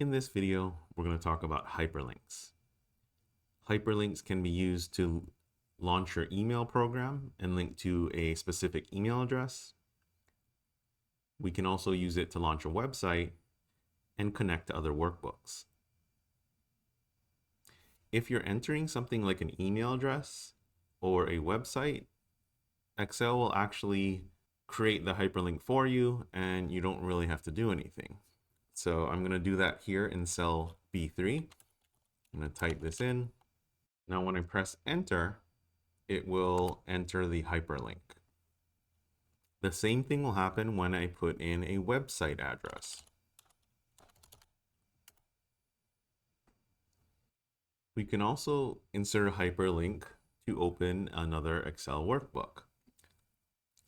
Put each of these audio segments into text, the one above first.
In this video, we're going to talk about hyperlinks. Hyperlinks can be used to launch your email program and link to a specific email address. We can also use it to launch a website and connect to other workbooks. If you're entering something like an email address or a website, Excel will actually create the hyperlink for you and you don't really have to do anything. So I'm going to do that here in cell B3. I'm going to type this in. Now when I press enter, it will enter the hyperlink. The same thing will happen when I put in a website address. We can also insert a hyperlink to open another Excel workbook.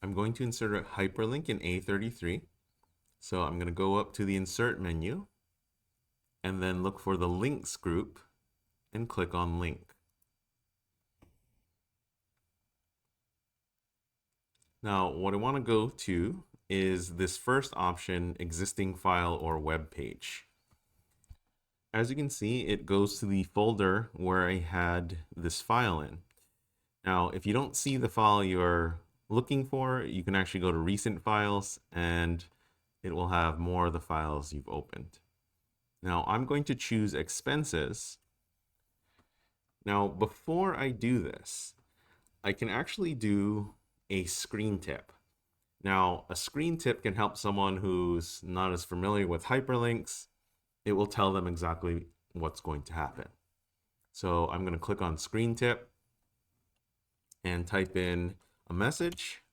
I'm going to insert a hyperlink in A33. So I'm going to go up to the insert menu and then look for the links group and click on link. Now, what I want to go to is this first option, existing file or web page. As you can see, it goes to the folder where I had this file in. Now, if you don't see the file you're looking for, you can actually go to recent files and it will have more of the files you've opened. Now, I'm going to choose expenses. Now, before I do this, I can actually do a screen tip. Now, a screen tip can help someone who's not as familiar with hyperlinks. It will tell them exactly what's going to happen. So I'm going to click on screen tip and type in a message.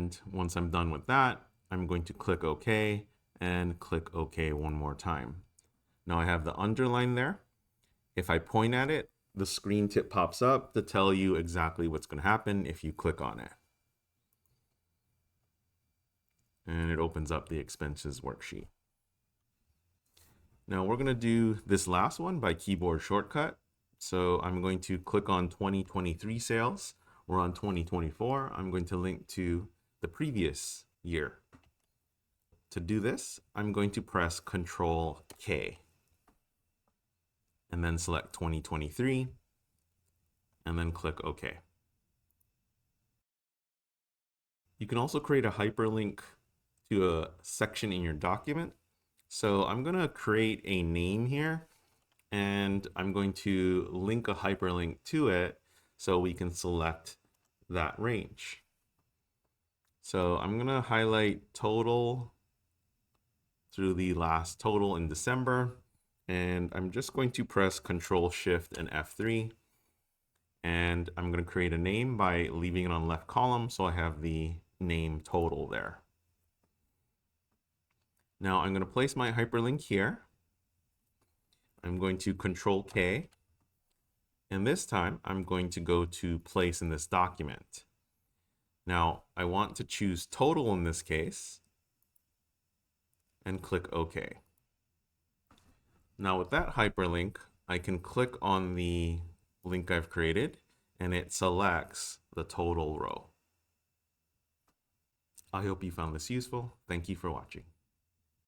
And once I'm done with that, I'm going to click OK and click OK one more time. Now I have the underline there. If I point at it, the screen tip pops up to tell you exactly what's going to happen if you click on it. And it opens up the expenses worksheet. Now we're going to do this last one by keyboard shortcut. So I'm going to click on 2023 sales. We're on 2024. I'm going to link to the previous year. To do this, I'm going to press Control K and then select 2023 and then click OK. You can also create a hyperlink to a section in your document. So I'm going to create a name here and I'm going to link a hyperlink to it so we can select that range. So I'm going to highlight total through the last total in December. And I'm just going to press Control Shift and F3. And I'm going to create a name by leaving it on left column. So I have the name total there. Now I'm going to place my hyperlink here. I'm going to Control K. And this time I'm going to go to place in this document. Now I want to choose total in this case and click OK. Now with that hyperlink, I can click on the link I've created and it selects the total row. I hope you found this useful. Thank you for watching.